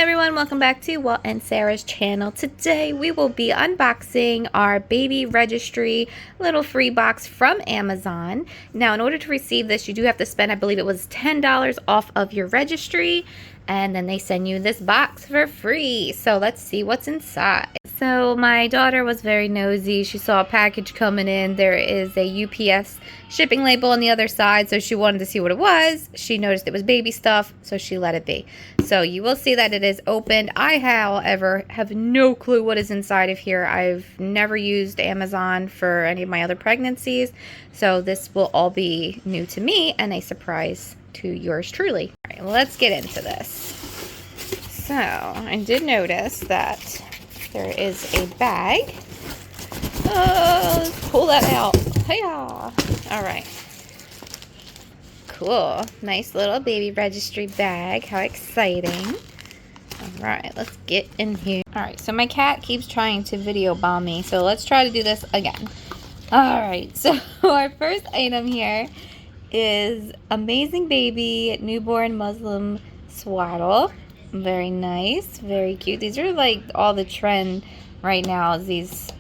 everyone, welcome back to Walt and Sarah's channel. Today we will be unboxing our baby registry little free box from Amazon. Now in order to receive this, you do have to spend, I believe it was $10 off of your registry, and then they send you this box for free. So let's see what's inside. So my daughter was very nosy. She saw a package coming in. There is a UPS shipping label on the other side, so she wanted to see what it was. She noticed it was baby stuff, so she let it be. So you will see that it is opened. I, however, have no clue what is inside of here. I've never used Amazon for any of my other pregnancies, so this will all be new to me and a surprise to yours truly. All right, let's get into this. So I did notice that there is a bag. Let's pull that out. Hiya! All right. Cool. Nice little baby registry bag. How exciting. All right, let's get in here. All right, so my cat keeps trying to video bomb me, so let's try to do this again. All right, so our first item here is Amazing Baby Newborn Muslim Swaddle. Very nice, very cute. These are like all the trend right now, is these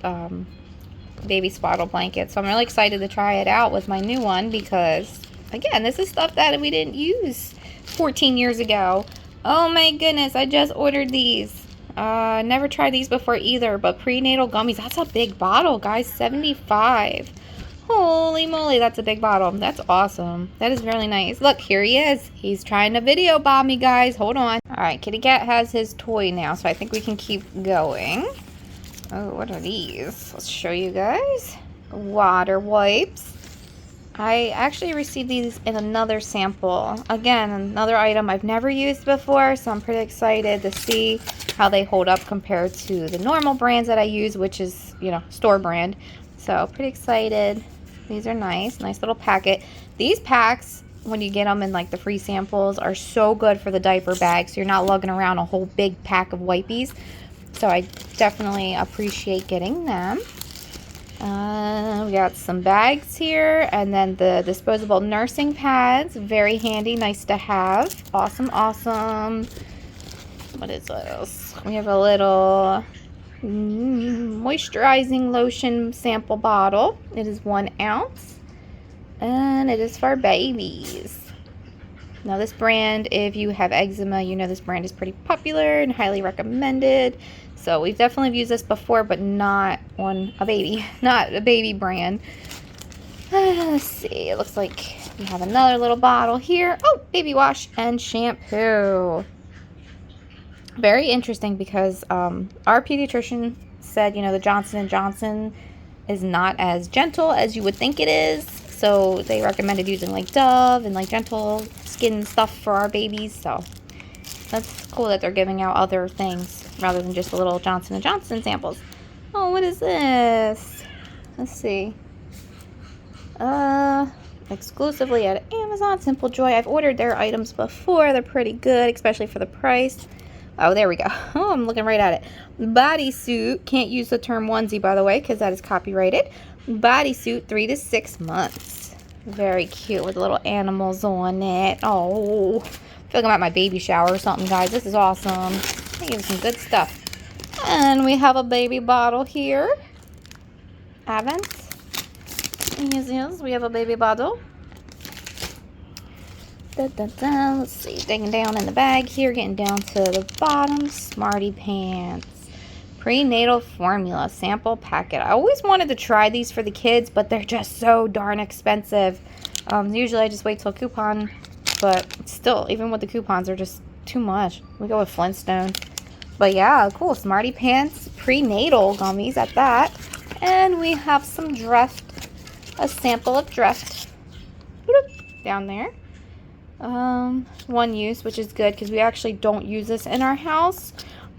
baby swaddle blankets. So I'm really excited to try it out with my new one because, again, this is stuff that we didn't use 14 years ago. Oh my goodness, I just ordered these. Never tried these before either, but prenatal gummies. That's a big bottle, guys. 75. Holy moly, that's a big bottle. That's awesome. That is really nice. Look, here he is. He's trying to video bomb me, guys. Hold on. All right, Kitty Cat has his toy now, so I think we can keep going. Oh, what are these? Let's show you guys. Water wipes. I actually received these in another sample. Again, another item I've never used before, so I'm pretty excited to see how they hold up compared to the normal brands that I use, which is, you know, store brand. So pretty excited. These are nice little packet. These packs, when you get them in like the free samples, are so good for the diaper bag, so you're not lugging around a whole big pack of wipies. So I definitely appreciate getting them. We got some bags here, and then the disposable nursing pads. Very handy, nice to have. Awesome, awesome. What is this? We have a little moisturizing lotion sample bottle. It is 1 ounce, and it is for babies. Now this brand, if you have eczema, you know this brand is pretty popular and highly recommended. So we've definitely used this before, but not on a baby, not a baby brand. Let's see, it looks like we have another little bottle here. Oh, baby wash and shampoo. Very interesting because our pediatrician said, you know, the Johnson & Johnson is not as gentle as you would think it is. So they recommended using like Dove and like gentle skin stuff for our babies. So that's cool that they're giving out other things rather than just the little Johnson & Johnson samples. Oh, what is this? Let's see. Exclusively at Amazon, Simple Joy. I've ordered their items before. They're pretty good, especially for the price. Oh, there we go. Oh, I'm looking right at it. Bodysuit. Can't use the term onesie, by the way, because that is copyrighted. Bodysuit, 3 to 6 months. Very cute with little animals on it. Oh, I feel like I'm at my baby shower or something, guys. This is awesome. They give some good stuff. And we have a baby bottle here. Avance. Yes, we have a baby bottle. Let's see, digging down in the bag here, getting down to the bottom. Smarty Pants. Prenatal formula sample packet. I always wanted to try these for the kids, but they're just so darn expensive. Usually I just wait till coupon, but still, even with the coupons, they're just too much. We go with Flintstone. But yeah, cool. Smarty Pants prenatal gummies at that. And we have some Dreft, a sample of Dreft down there. One use, which is good because we actually don't use this in our house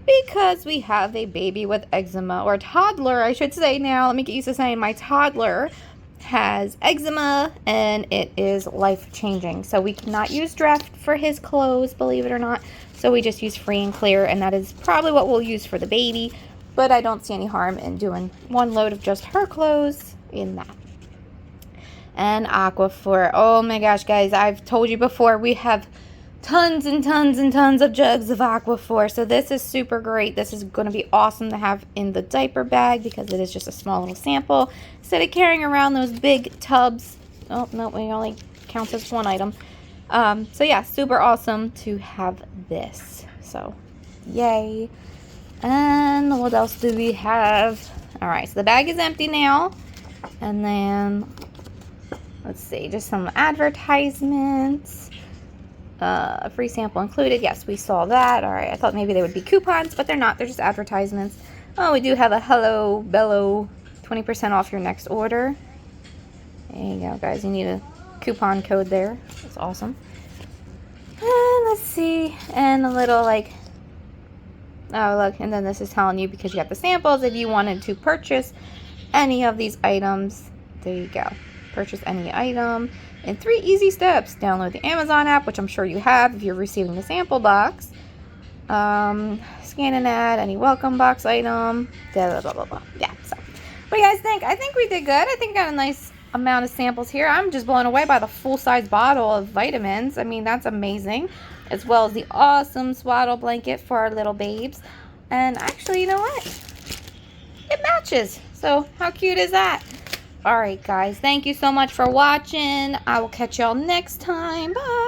because we have a baby with eczema, or a toddler, I should say now. Let me get used to saying my toddler has eczema and it is life-changing. So we cannot use Dreft for his clothes, believe it or not. So we just use Free and Clear, and that is probably what we'll use for the baby. But I don't see any harm in doing one load of just her clothes in that. And Aquaphor. Oh my gosh, guys, I've told you before, we have tons and tons and tons of jugs of Aquaphor. So this is super great. This is going to be awesome to have in the diaper bag because it is just a small little sample. Instead of carrying around those big tubs. Oh, no, it only counts as one item. So yeah, super awesome to have this. So, yay. And what else do we have? All right, so the bag is empty now. And then, let's see, just some advertisements. A free sample included. Yes, we saw that. All right, I thought maybe they would be coupons, but they're not. They're just advertisements. Oh, we do have a Hello Bello 20% off your next order. There you go, guys. You need a coupon code there. That's awesome. And let's see. And a little like, oh, look. And then this is telling you because you got the samples. If you wanted to purchase any of these items, there you go. Purchase any item in 3 easy steps. Download the Amazon app, which I'm sure you have if you're receiving the sample box. Scan and add any welcome box item. Blah, blah, blah, blah. Yeah, so what do you guys think? I think we did good. I think I got a nice amount of samples here. I'm just blown away by the full-size bottle of vitamins. I mean, that's amazing. As well as the awesome swaddle blanket for our little babes. And actually, you know what? It matches. So how cute is that? All right, guys. Thank you so much for watching. I will catch y'all next time. Bye.